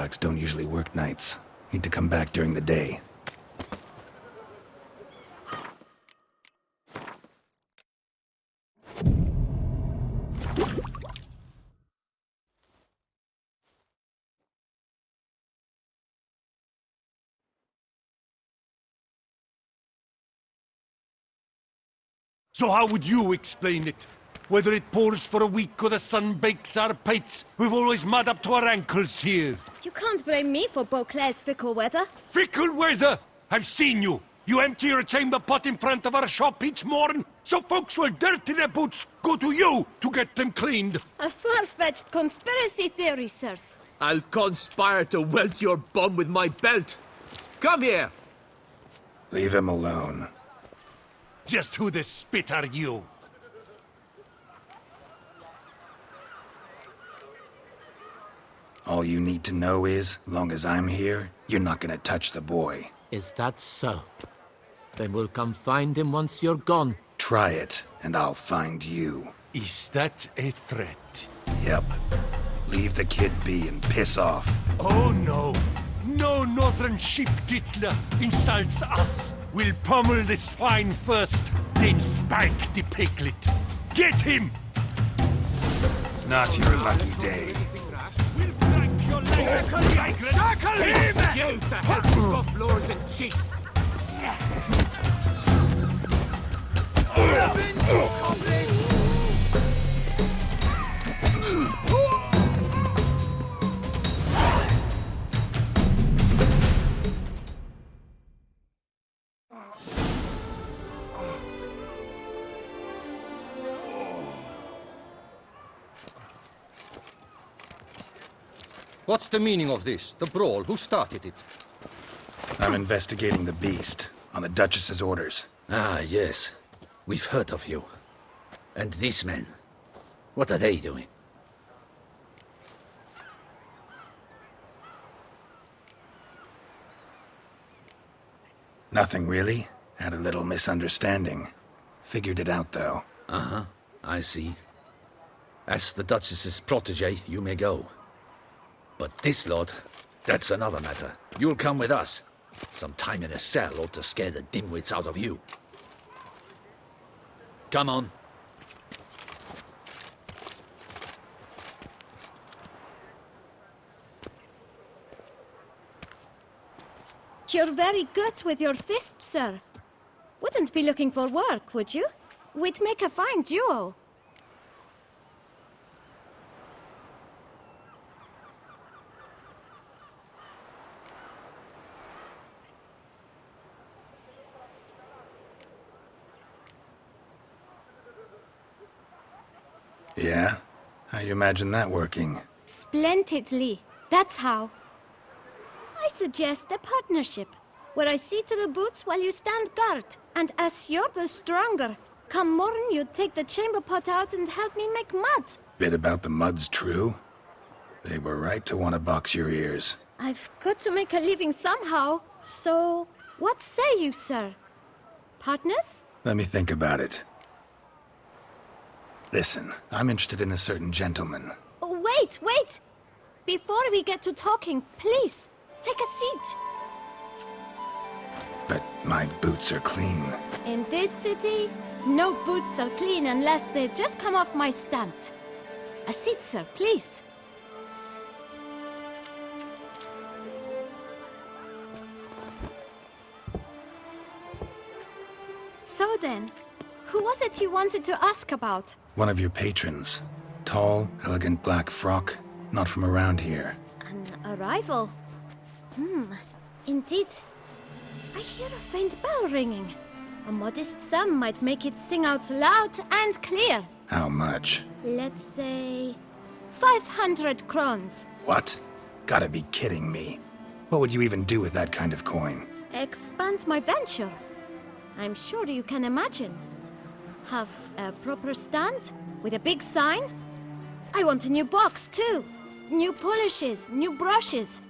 Hunchbacks don't usually work nights. Need to come back during the day. So how would you explain it? Whether it pours for a week or the sun bakes our pates, we've always mud up to our ankles here. You can't blame me for Beauclair's fickle weather. Fickle weather! I've seen you! You empty your chamber pot in front of our shop each morn, so folks will dirty their boots, go to you to get them cleaned. A far-fetched conspiracy theory, sirs. I'll conspire to welt your bum with my belt. Come here! Leave him alone. Just who the spit are you? All you need to know is, long as I'm here, you're not gonna touch the boy. Is that so? Then we'll come find him once you're gone. Try it, and I'll find you. Is that a threat? Yep. Leave the kid be and piss off. Oh no! No northern sheep titler insults us! We'll pummel the swine first, then spank the piglet. Get him! Not your lucky day. We'll crank your legs, migrant! Circle him! You to help scuff lords and chiefs! What's the meaning of this? The brawl? Who started it? I'm investigating the beast, on the Duchess's orders. Ah, yes. We've heard of you. And these men, what are they doing? Nothing really. Had a little misunderstanding. Figured it out, though. Uh-huh, I see. As the Duchess's protege, you may go. But this lot, that's another matter. You'll come with us. Some time in a cell ought to scare the dimwits out of you. Come on. You're very good with your fists, sir. Wouldn't be looking for work, would you? We'd make a fine duo. Yeah? How you imagine that working? Splendidly. That's how. I suggest a partnership, where I see to the boots while you stand guard. And as you're the stronger, come morn you take the chamber pot out and help me make mud. Bit about the mud's true? They were right to want to box your ears. I've got to make a living somehow, so what say you, sir? Partners? Let me think about it. Listen, I'm interested in a certain gentleman. Wait, wait! Before we get to talking, please, take a seat. But my boots are clean. In this city, no boots are clean unless they just come off my stand. A seat, sir, please. So then, who was it you wanted to ask about? One of your patrons. Tall, elegant black frock. Not from around here. An arrival? Indeed. I hear a faint bell ringing. A modest sum might make it sing out loud and clear. How much? Let's say 500 crowns. What? Gotta be kidding me. What would you even do with that kind of coin? Expand my venture. I'm sure you can imagine. Have a proper stand with a big sign. I want a new box too. New polishes, new brushes.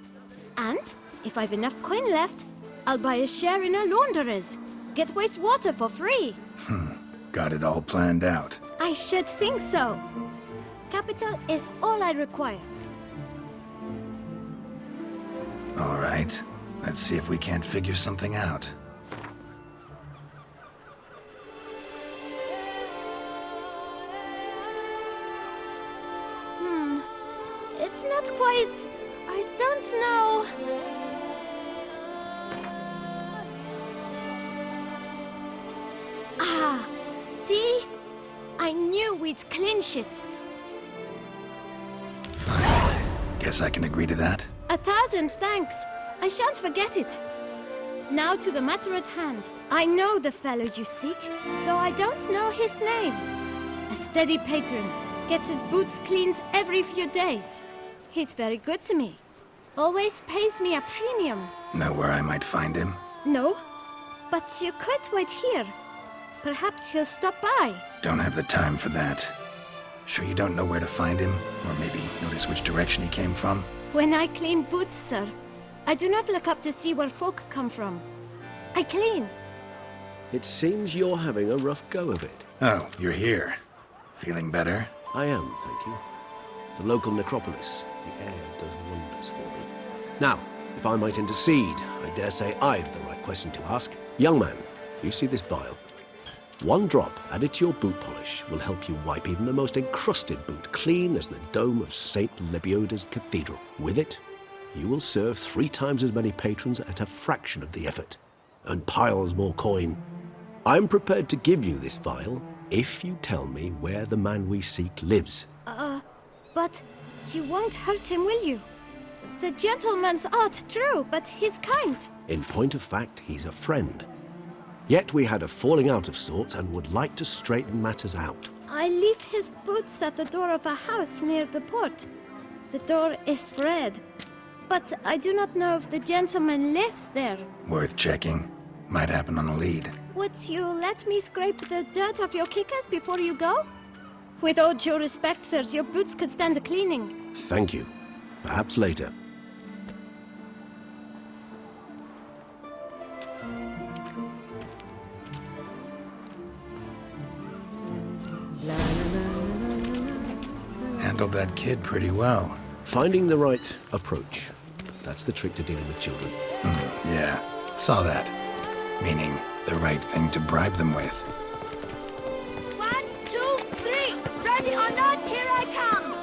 And if I've enough coin left, I'll buy a share in a launderer's. Get wastewater for free. Got it all planned out. I should think so. Capital is all I require. All right. Let's see if we can't figure something out. It's not quite... I don't know... Ah, see? I knew we'd clinch it. Guess I can agree to that. 1,000 thanks. I shan't forget it. Now to the matter at hand. I know the fellow you seek, though I don't know his name. A steady patron, gets his boots cleaned every few days. He's very good to me. Always pays me a premium. Know where I might find him? No, but you could wait here. Perhaps he'll stop by. Don't have the time for that. Sure you don't know where to find him? Or maybe notice which direction he came from? When I clean boots, sir, I do not look up to see where folk come from. I clean. It seems you're having a rough go of it. Oh, you're here. Feeling better? I am, thank you. The local necropolis. The air does wonders for me. Now, if I might intercede, I dare say I've the right question to ask. Young man, you see this vial? One drop added to your boot polish will help you wipe even the most encrusted boot clean as the dome of St. Lebioda's cathedral. With it, you will serve 3 times as many patrons at a fraction of the effort, and piles more coin. I'm prepared to give you this vial if you tell me where the man we seek lives. But you won't hurt him, will you? The gentleman's art, true, but he's kind. In point of fact, he's a friend. Yet we had a falling out of sorts and would like to straighten matters out. I leave his boots at the door of a house near the port. The door is red, but I do not know if the gentleman lives there. Worth checking. Might happen on a lead. Would you let me scrape the dirt off your kickers before you go? With all due respect, sirs, your boots could stand a cleaning. Thank you. Perhaps later. Handled that kid pretty well. Finding the right approach. That's the trick to dealing with children. Yeah, saw that. Meaning, the right thing to bribe them with. 1, 2, 3! Ready or not, here I come!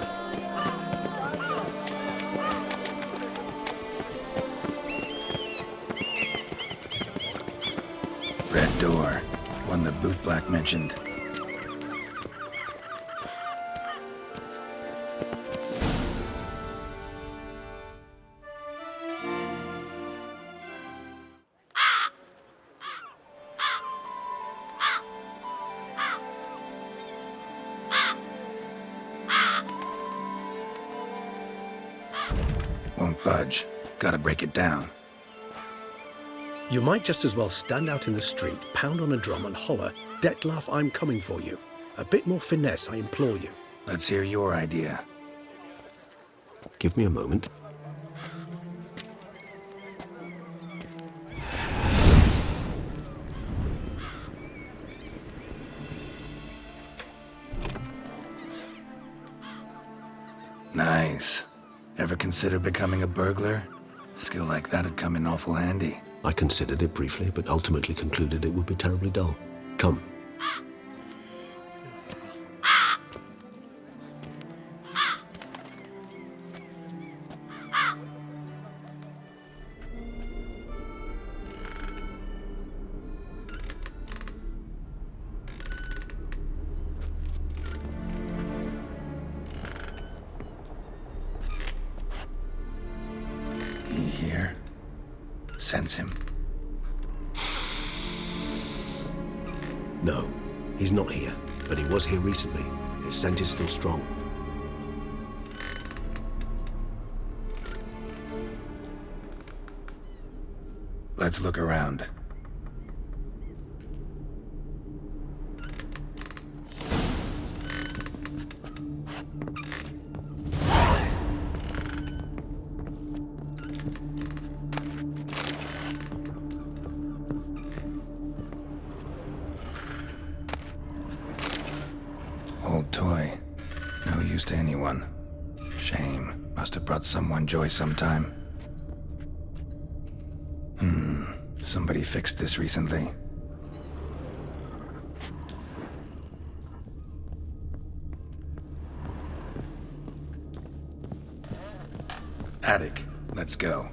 Red door. One the boot black mentioned. Won't budge. Gotta break it down. You might just as well stand out in the street, pound on a drum and holler, "Detlef, I'm coming for you." A bit more finesse, I implore you. Let's hear your idea. Give me a moment. Nice. Ever consider becoming a burglar? Skill like that'd come in awful handy. I considered it briefly, but ultimately concluded it would be terribly dull. Come. He here? Sense him. No, he's not here, but he was here recently. His scent is still strong. Let's look around. Old toy. No use to anyone. Shame. Must have brought someone joy sometime. Somebody fixed this recently. Attic, let's go.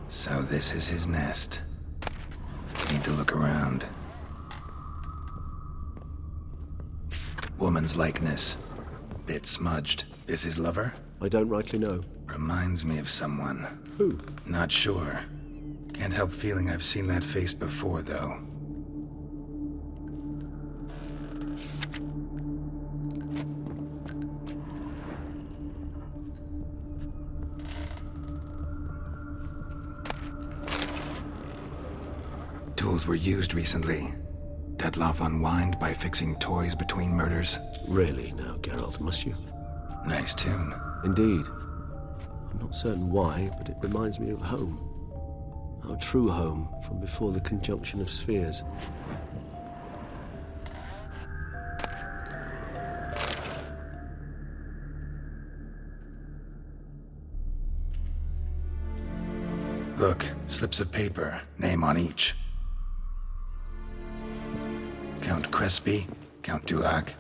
So this is his nest. Need to look around. Woman's likeness. Bit smudged. This his lover? I don't rightly know. Reminds me of someone. Who? Not sure. Can't help feeling I've seen that face before, though. Tools were used recently. Detloff unwind by fixing toys between murders. Really now, Geralt, must you? Nice tune. Indeed. I'm not certain why, but it reminds me of home. Our true home from before the conjunction of spheres. Look, slips of paper, name on each. Count Crespi, Count Dulac,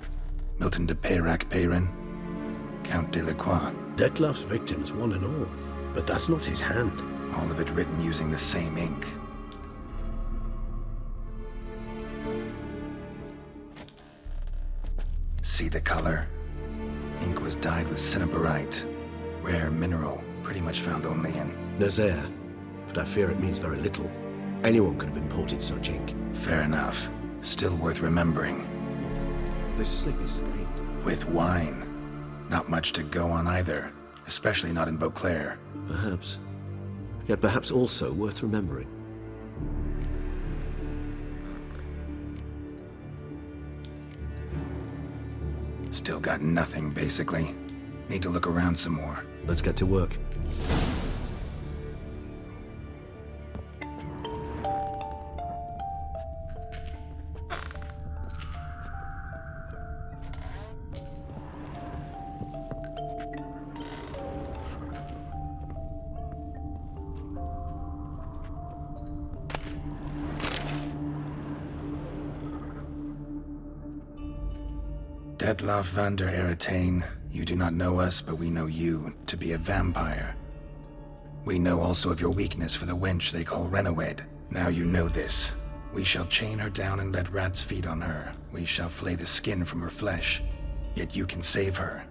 Milton de Peyrac-Peyrin, Count Delacroix. Detloff's victims, one and all. But that's not his hand. All of it written using the same ink. See the color? Ink was dyed with cinnabarite. Rare mineral, pretty much found only in... Nazaire. But I fear it means very little. Anyone could have imported such ink. Fair enough. Still worth remembering. This slip is stained. With wine. Not much to go on either, especially not in Beauclair. Perhaps. Yet perhaps also worth remembering. Still got nothing, basically. Need to look around some more. Let's get to work. Detloff van der Eretain, you do not know us, but we know you to be a vampire. We know also of your weakness for the wench they call Renowed. Now you know this. We shall chain her down and let rats feed on her. We shall flay the skin from her flesh. Yet you can save her.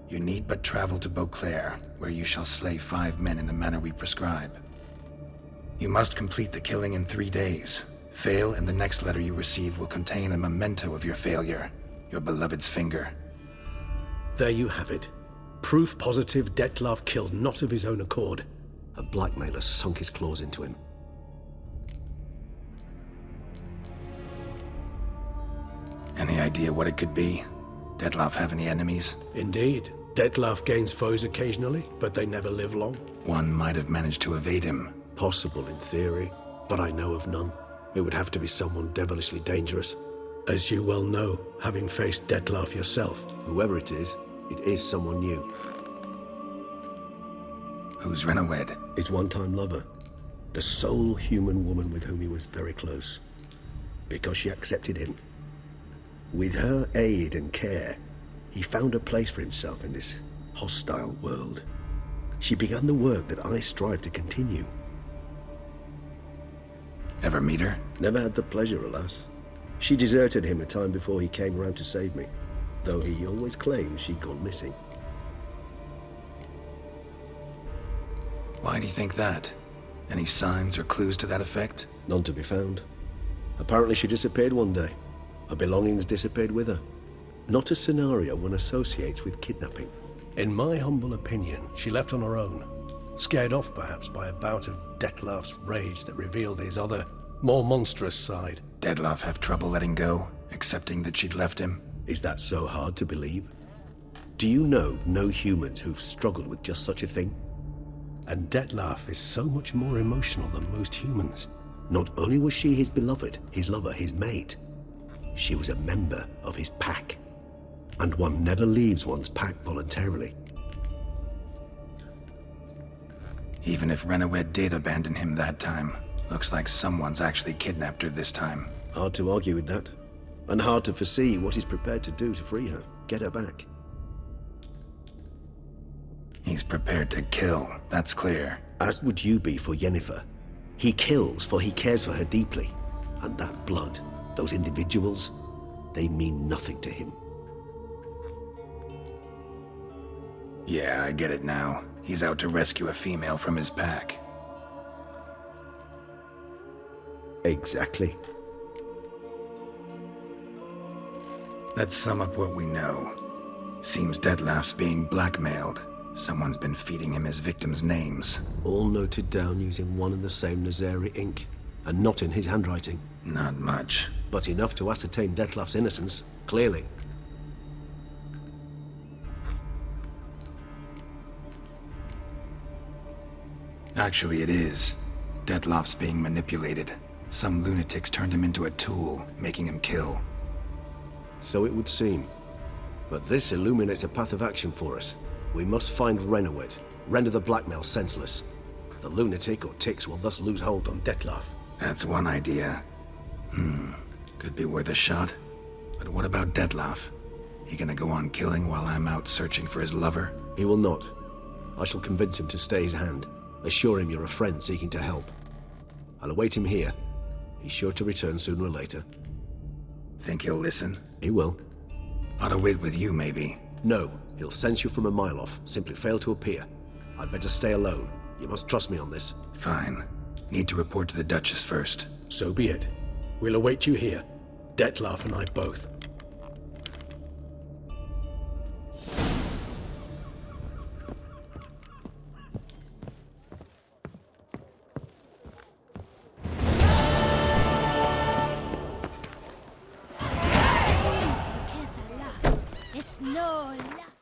You need but travel to Beauclair, where you shall slay 5 men in the manner we prescribe. You must complete the killing in 3 days. Fail, and the next letter you receive will contain a memento of your failure. Your beloved's finger. There you have it. Proof positive Detloff killed not of his own accord. A blackmailer sunk his claws into him. Any idea what it could be? Detloff have any enemies? Indeed. Detloff gains foes occasionally, but they never live long. One might have managed to evade him. Possible in theory, but I know of none. It would have to be someone devilishly dangerous. As you well know, having faced Detloff yourself. Whoever it is someone new. Who's Renowed? His one-time lover. The sole human woman with whom he was very close. Because she accepted him. With her aid and care, he found a place for himself in this hostile world. She began the work that I strive to continue. Ever meet her? Never had the pleasure, alas. She deserted him a time before he came around to save me, though he always claimed she'd gone missing. Why do you think that? Any signs or clues to that effect? None to be found. Apparently she disappeared one day. Her belongings disappeared with her. Not a scenario one associates with kidnapping. In my humble opinion, she left on her own. Scared off perhaps by a bout of Detloff's rage that revealed his other, more monstrous side. Detloff have trouble letting go, accepting that she'd left him? Is that so hard to believe? Do you know no humans who've struggled with just such a thing? And Detloff is so much more emotional than most humans. Not only was she his beloved, his lover, his mate, she was a member of his pack. And one never leaves one's pack voluntarily. Even if Renowed did abandon him that time, looks like someone's actually kidnapped her this time. Hard to argue with that. And hard to foresee what he's prepared to do to free her, get her back. He's prepared to kill, that's clear. As would you be for Yennefer. He kills for he cares for her deeply. And that blood, those individuals, they mean nothing to him. Yeah, I get it now. He's out to rescue a female from his pack. Exactly. Let's sum up what we know. Seems Detlef's being blackmailed. Someone's been feeding him his victims' names. All noted down using one and the same Nazari ink, and not in his handwriting. Not much. But enough to ascertain Detlef's innocence, clearly. Actually, it is. Detlef's being manipulated. Some lunatics turned him into a tool, making him kill. So it would seem. But this illuminates a path of action for us. We must find Renowed, render the blackmail senseless. The lunatic or ticks will thus lose hold on Detlef. That's one idea. Could be worth a shot. But what about Detlef? He gonna go on killing while I'm out searching for his lover? He will not. I shall convince him to stay his hand. Assure him you're a friend seeking to help. I'll await him here. He's sure to return sooner or later. Think he'll listen? He will. Ought to wait with you, maybe. No, he'll sense you from a mile off. Simply fail to appear. I'd better stay alone. You must trust me on this. Fine. Need to report to the Duchess first. So be it. We'll await you here. Detlef and I both. To kiss a lass, it's no lie.